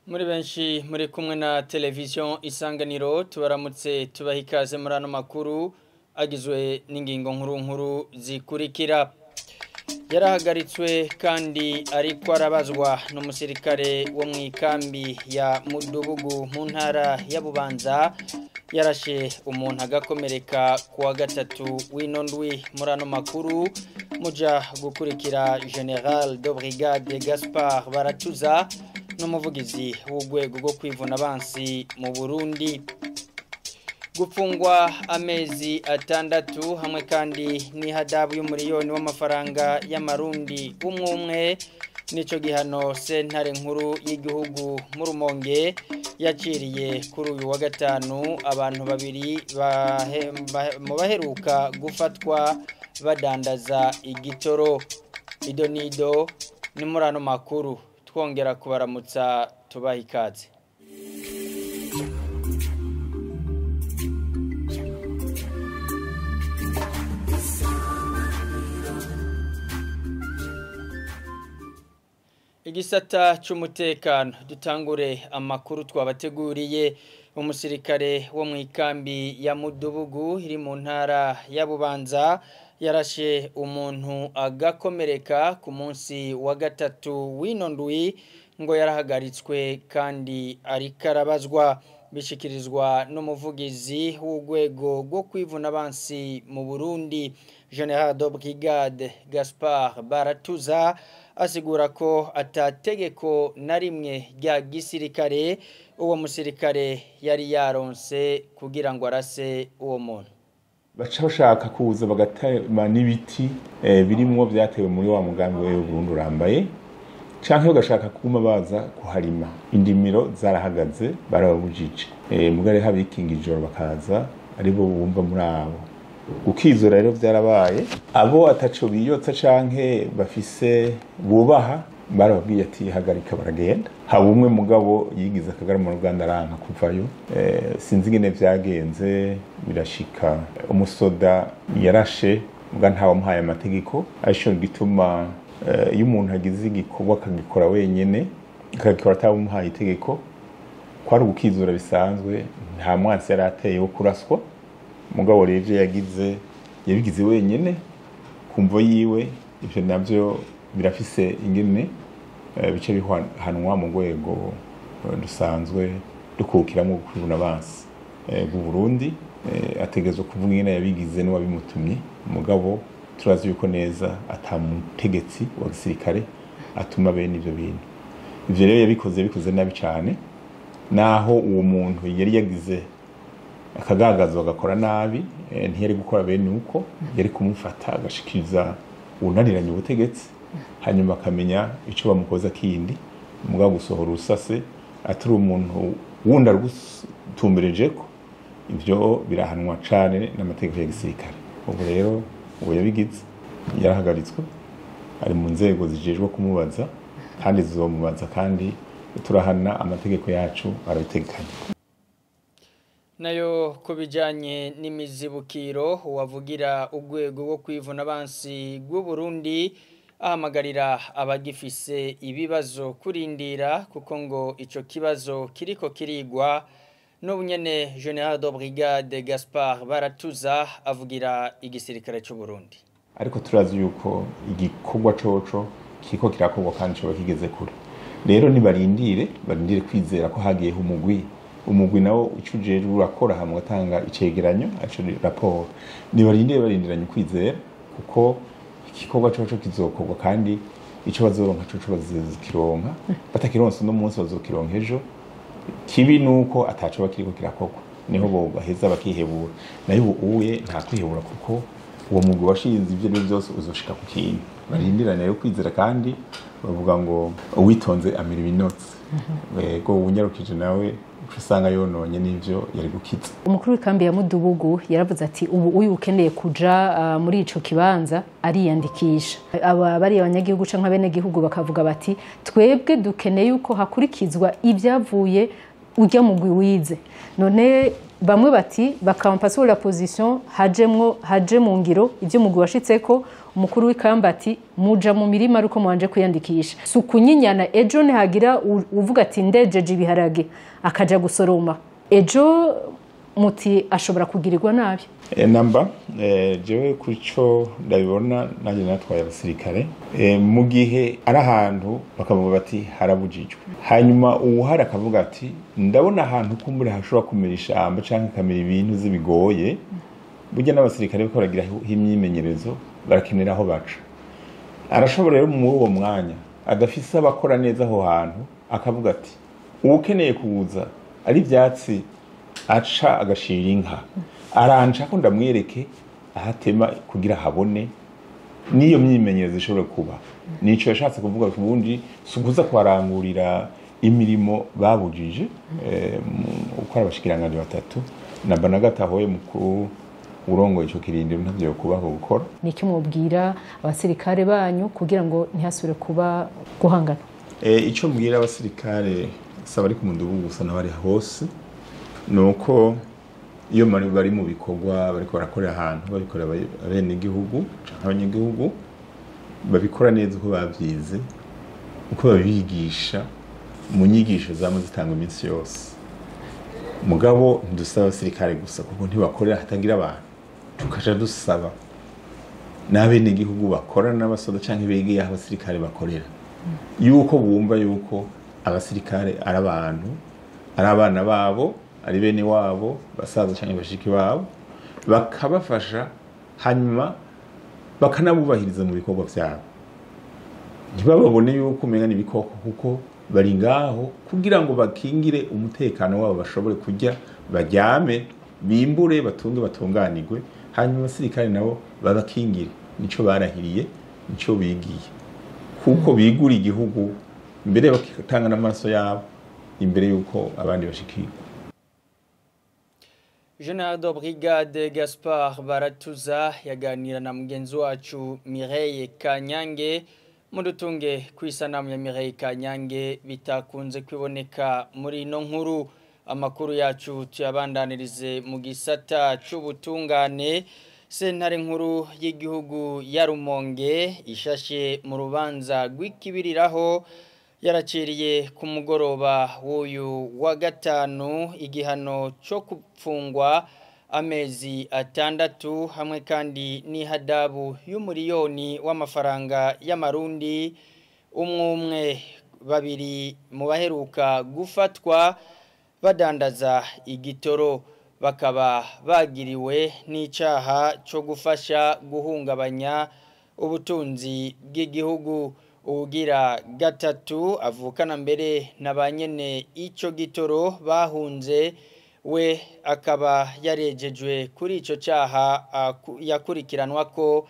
Muri benshi muri kumwe na televiziyo Isanganiro tubaramutse tubaha ikaze muri ano makuru agizwe n'ingingo nkuru zikurikira. Yarahagaritswe kandi ariko arabazwa n'umusirikare wo mu ikambi ya Mudubugu mu ntara ya Bubanza yarashe umuntu agakomereka kuwa gatatu w'inondwi muri ano makuru muja gukurikira General de Brigade Gaspard Baratuza n'umuvugizi w'urwego rwo kwivuna abansi mu Burundi. Gufungwa amezi atandatu hamwe kandi n'ihadabu y'umuriyoni w'amafaranga y'amarundi umwe nico gihano sentare nkuru y'igihugu mu Rumonge yaciriye kuri uyu wa gatanu abantu babiri mu baheruka gufatwa badandaza igitoro. Idonido ni muri ano makuru twongera kubaramutsa tubaha ikaze. Igisata c'umutekano dutangure amakuru twabateguriye. Umusirikare wo mu ikambi ya Mudubugu iri mu ntara ya Bubanza yarashe umuntu agakomereka ku munsi wa gatatu w'inondwi ngo yarahagaritswe kandi ariko arabazwa. Bishikirizwa n'umuvugizi w'urwego rwo kwivuna abansi mu Burundi General de Brigade Gaspard Baratuza asigura ko atategeko na rimwe rya gisirikare uwo musirikare yari yaronse kugira ngo arase uwo muntu. Baca bashaka kuza bagatema n'ibiti birimwo byatewe muri wa mugambi we Burundi urambaye canke bagashaka kuma baza kuharima. Indimiro zarahagaze barabujije mugare habikinga ijoro bakaza aribo bumva muri abo gukizura rero byarabaye abo ataco biyotsa canke bafise bubaha barababwiye ati hagarika baragenda. Haba umwe mugabo yigize akagara mu Rwanda aranka kuvayo sinzi ingene vyagenze birashika umusoda yarashe mbwa ntawe muhaye amategeko arisho gituma iyo umuntu agize igikorwa akagikora wenyene akagikora atamuhaye itegeko kwari gukizura bisanzwe nta mwansi yarateye wo kuraswa mugabo revye yabigize wenyene kumvo yiwe. Ivyo navyo birafise ingene bice bihanwa mu rwego dusanzwe dukukiramo kwivuna abansi bw'u Burundi. Ategezwe kuvuga ingene yabigize n'uwabimutumye mugabo turazi yuko neza atamutegetsi wa gisirikare atuma bene ivyo bintu. Ivyo rero yabikoze nabi cyane naho uwo muntu yari yagize akagagazo agakora nabi ntiyari gukora bene uko yari kumufata agashikiriza unaniranye ubutegetsi hanyuma akamenya ico bamukoza kindi mugabo gusohora usase atari umuntu wunda rugutumberejeko. Ivyo birahanwa cane n'amategeko ya gisirikare. Ubu rero ubu yabigize yarahagaritswe ari mu nzego zijejwe kumubaza kandi zizomubaza kandi turahana amategeko yacu arabitegekanya. Nayo kubijanye n'imizibukiro wavugira urwego rwo kwivuna abansi bw'u Burundi ahamagarira abagifise ibibazo kurindira kuko ngo ico kibazo kiriko kirigwa. N'ubunyene General de Brigade Gaspard Baratuza avugira igisirikare cy'u Burundi. Ariko turazi yuko igikorwa coco kiko kirakorwa kandi cyo kigeze kure. Rero nibarindire kwizera ko hagiyeho umugwi nawo ucujeje urakora hamwe gatanga icegeranyo aco raporo. Nibarindiranye kwizera kuko igikorwa coco kizokorwa kandi ico bazoronka coco bazikironka batakironse no munsi bazokironka ejo. Kibi nuko ataco bakiriko kirakorwa niho bo baheza bakihebura nayo ubuye nta kwihebura kuko uwo mugwi washinze ivyo byose uzoshika ku kintu. Barindirana rero kwizera kandi bavuga ngo uwitonze amira ibinotsi go unyarukije nawe usanga yononye n'ivyo yari gukiza. Umukuru w'ikambi ya Mudubugu yaravuze ati ubu uyu ukeneye kuja muri ico kibanza ariyandikisha. Aba bari abanyagihugu canke abene gihugu bakavuga bati twebwe dukeneye uko hakurikizwa ibyavuye ujya mugwi wize. None bamwe bati bakampasura la position haje mu ngiro ivyo mugwi washitseko umukuru w'ikambi ati muja mu mirima ariko mwanje kwiyandikisha sukunyinyana ejo ntihagira uvuga ati ndejeje ibiharage akaja gusoroma ejo muti ashobora kugirirwa nabi namba jewe kuco ndabibona nanjye natwaye abasirikare mu gihe ari ahantu bakavuga bati harabujijwe hanyuma uwuhari akavuga ati ndabona ahantu kumbure hashobora kumera ishamba canke kamera ibintu zibigoye burya n'abasirikare biko baragira imyimenyerezo barakenera aho baca arashobora rero muri uwo mwanya adafise abakora neza aho hantu akavuga ati ukeneye kuza ari ivyatsi aca agashira inka aranca ko ndamwereke ahatema kugira habone niyo myimenyerezo ishobora kuba nico yashatse kuvuga ko ubundi sukuza kwarangurira imirimo babujije uko abashikiranganje batatu namba nagatahoye mukuru urongoye ico kirindiro ntavyo kubaho gukora niki mubwira abasirikare banyu kugira ngo ntihasubire kuba guhangana ico mbwira abasirikare saba ari ku mundubu gusa n'abari hose nuko iyo bari mu bikorwa bariko barakora ahantu babikorera abene igihugu canke abanyagihugu babikora neza uko bavyize uko babigisha mu nyigisho zamwe zitangwa iminsi yose mugabo ndusaba abasirikare gusa kuko ntibakorera hatagira abantu tukaja dusaba n'abene igihugu bakora n'abasoda canke begeye aho abasirikare bakorera yuko bumva yuko abasirikare ari abantu ari abana babo ari bene wabo basaza cyangwa bashiki babo bakabafasha hanyuma bakanabubahiriza mu bikorwa byabo ntibababone yuko umenga n'ibikoko kuko bari ngaho kugira ngo bakingire umutekano wabo bashobore kujya baryame bimbure batunge batunganirwe hanyuma abasirikare nabo babakingire nico barahiriye nico bigiye kuko bigura igihugu mbere bakitanga n'amaso yabo imbere yuko abandi bashikirwa General de Brigade Gaspard Baratuza yaganira na mugenzi wacu Mireille Kanyange mudutunge kwisanamu ya Mireille Kanyange bitakunze kwiboneka muri ino nkuru amakuru yacu tuyabandanirize mu gisata c'ubutungane sentare nkuru y'igihugu ya Rumonge ishashe mu rubanza rw'ikibiriraho yaraciriye ku mugoroba w'uyu wa gatanu igihano cyo gupfungwa amezi 6 hamwe kandi n'ihadabu y'umuriyoni w'amafaranga y'amarundi umwe babiri mu baheruka gufatwa badandaza igitoro bakaba bagiriwe n'icaha cyo gufasha guhungabanya ubutunzi bw'igihugu ugira gatatu avukana mbere nabanyene ico gitoro bahunze we akaba yarejejwe kuri ico caha yakurikiranwa ko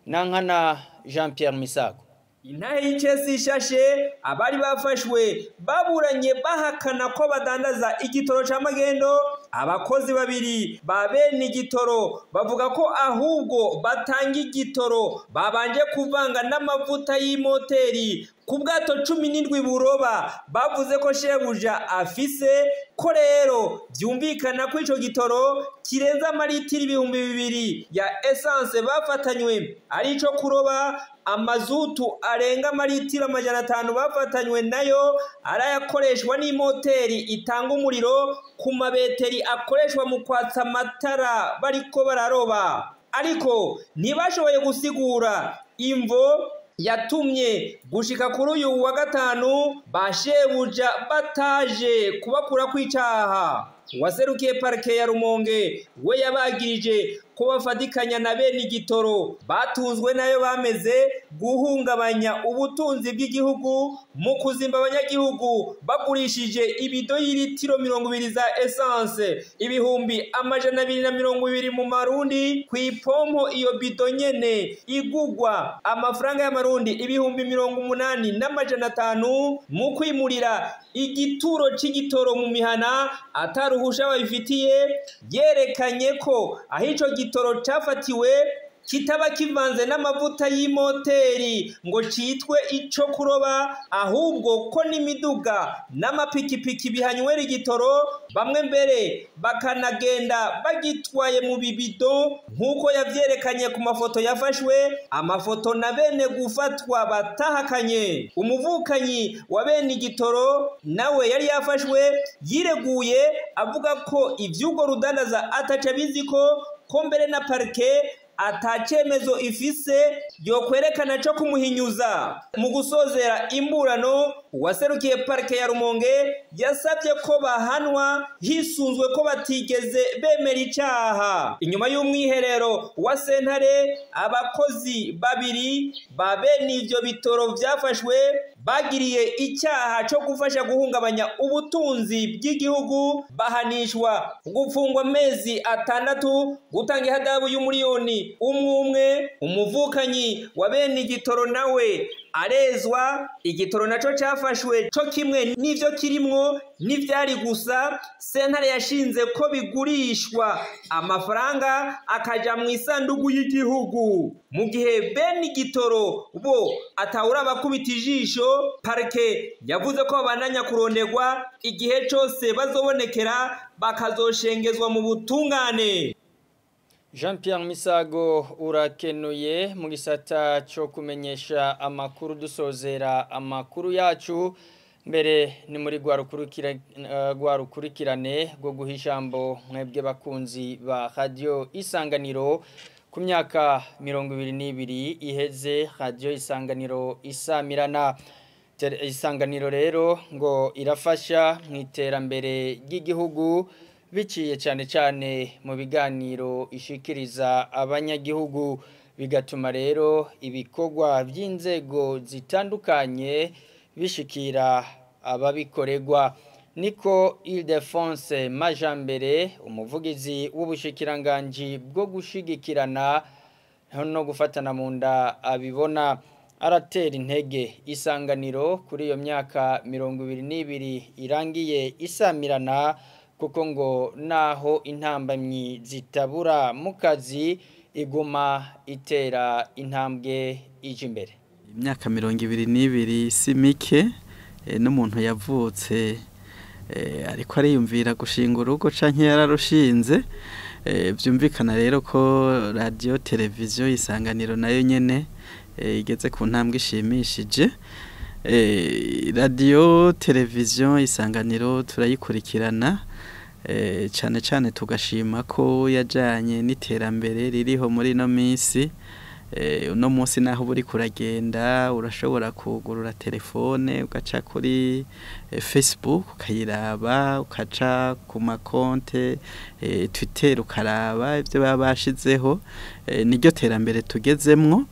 nankana Jean Pierre Misago intahe y'icesi ishashe abari bafashwe baburanye bahakana ko badandaza igitoro c'amagendo abakozi babiri babene igitoro bavuga ko ahubwo batanga igitoro babanje kuvanga n'amavuta y'imoteri ku bwato 17 buroba bavuze ko shebuja afise ko rero byumvikana ko ico gitoro kirenza amaritiri 2,000 ya essence bafatanywe ari ico kuroba amazutu arenga amaritiro 500 bafatanywe nayo arayakoreshwa n'imoteri itanga umuriro ku mabeteri akoreshwa mu kwatsa amatara bariko bararoba ariko ntibashoboye gusigura imvo yatumye gushika kuri uyu wa gatanu bashebuja bataje kubakura kwicaha waserukiye parke ya Rumonge we yabagirije ko bafatikanya na bene igitoro batunzwe nayo bameze guhungabanya ubutunzi bw'igihugu mu kuzimba abanyagihugu bagurishije ibido y'ilitiro 20 za essence ibihumbi 220 mu marundi kw'ipompo iyo bido nyene igugwa amafaranga y'amarundi ibihumbi 80,500 mu kwimurira igituro c'igitoro mu mihana ataruhusha babifitiye yerekanye ko aho ico gitoro cafatiwe kitaba kivanze n'amavuta y'imoteri ngo citwe ico kuroba, ahubwo ko n'imiduga n'amapikipiki bihanywera igitoro, bamwe mbere bakanagenda bagitwaye mu bibido nk'uko yavyerekanye ku mafoto yafashwe, amafoto na bene gufatwa batahakanye. Umuvukanyi wa bene igitoro nawe yari yafashwe yireguye avuga ko ivy'ubwo rudandaza ataca biziko, ko mbere na parike atacemezo ifise yo kwerekana cyo kumuhinyuza. Mu gusozera imburano, uwaserukiye parike ya Rumonge yasabye ko bahanwa hisunzwe ko batigeze bemera icaha. Inyuma y'umwiherero wa sentare, abakozi babiri ba bene ivyo bitoro vyafashwe bagiriye icyaha cyo gufasha guhungabanya ubutunzi bw'igihugu bahanishwa gufungwa amezi 6, gutanga ihadabu y'umuriyoni umwe. Umuvukanyi wa bene igitoro nawe arezwa. Igitoro naco cyafashwe cyo kimwe n'ivyo kirimwo n'ivyari gusa, sentare yashinze ko bigurishwa amafaranga akaja mu isandugu y'igihugu. Mu gihe bene igitoro bo atawura bakubita ijisho, parike yavuze ko babandanya kurondegwa, igihe cyose bazobonekera bakazoshengezwa mu butungane. Jean Pierre Misago urakenuye. Mu gisata cyo kumenyesha amakuru dusozera amakuru yacu, mbere ni muri rwarukurikirane rwo guha ijambo mwebwe bakunzi ba Radio Isanganiro. Ku myaka 22 iheze Radio Isanganiro isamirana. Isanganiro rero ngo irafasha mu iterambere ry'igihugu biciye cyane cyane mu biganiro ishikiriza abanyagihugu, bigatuma rero ibikorwa by'inzego zitandukanye bishikira ababikorerwa. Niko Ildefonse Majambere, umuvugizi w'ubushikiranganji bwo gushigikirana no gufatana mu nda, abibona. Aratera intege Isanganiro kuri iyo myaka 22 irangiye isamirana, kuko ngo naho intambamyi zitabura mu kazi iguma itera intambwe ije imbere. Imyaka 22 si mike, n'umuntu yavutse ariko ariyumvira gushinga urugo canke yararushinze. Byumvikana rero ko radio televiziyo Isanganiro nayo nyene igeze ku ntambwe ishimishije. Radio televiziyo Isanganiro turayikurikirana cyane cyane, tugashima ko yajanye n'iterambere ririho muri no minsi. Uno munsi naho buri kuragenda urashobora kugurura telefone ugaca kuri Facebook ukayiraba, ukaca ku makonte Twitter ukaraba ibyo babashizeho. Niryo terambere tugezemwo.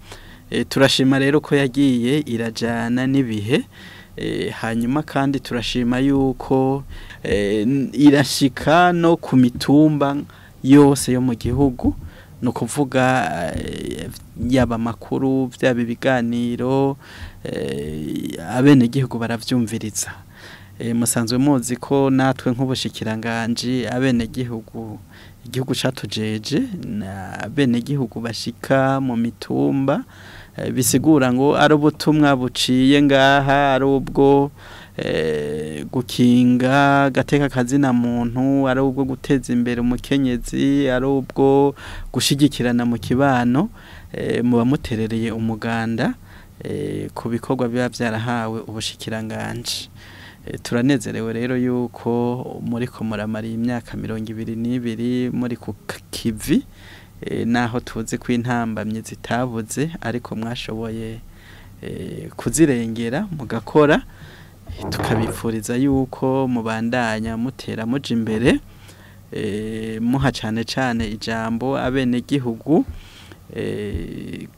Turashima rero ko yagiye irajana n'ibihe. Hanyuma kandi turashima yuko irashika no ku mitumba yose yo mu gihugu, no kuvuga yaba makuru byaba ibiganiro, abene gihugu baravyumviriza. Musanzwe muzi ko natwe nk'ubushikiranganje abene gihugu, igihugu catujeje abene gihugu bashika mu mitumba, bisigura ngo ari ubutumwa buciye ngaha, ari ubwo gukinga gateka kazina muntu, ari ubwo guteza imbere umukenyezi, ari ubwo gushigikirana mu kibano, muba muterereye umuganda ku bikorwa biba byarahawe ubushikiranganje. Turanezerewe rero yuko muri ko muramara imyaka 22 muri ku kivi, naho tuzi ko intambamye zitabuze, ariko mwashoboye kuzirengera mugakora. Tukabipfuriza yuko mubandanya mutera muje imbere, muha cyane cyane ijambo abene gihugu,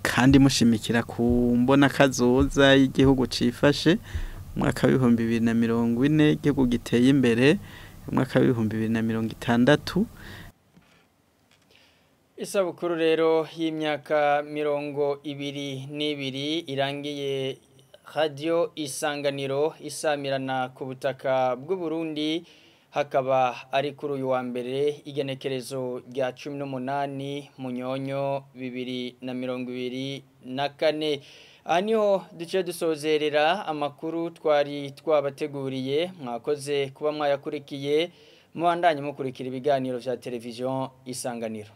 kandi mushimikira ku mbona kazoza y'igihugu cifashe. Mwaka wa 2040 igihugu giteye imbere, mwaka wa 2060. Isabukuru rero y'imyaka 22 irangiye Radio Isanganiro isamirana ku butaka bw'u Burundi, hakaba ari kuri uyu wa mbere igenekerezo rya 18 Munyonyo 2024. Anyo duce dusozerera amakuru twari twabateguriye, mwakoze kuba mwayakurikiye, muandanye mukurikira ibiganiro vya televiziyo Isanganiro.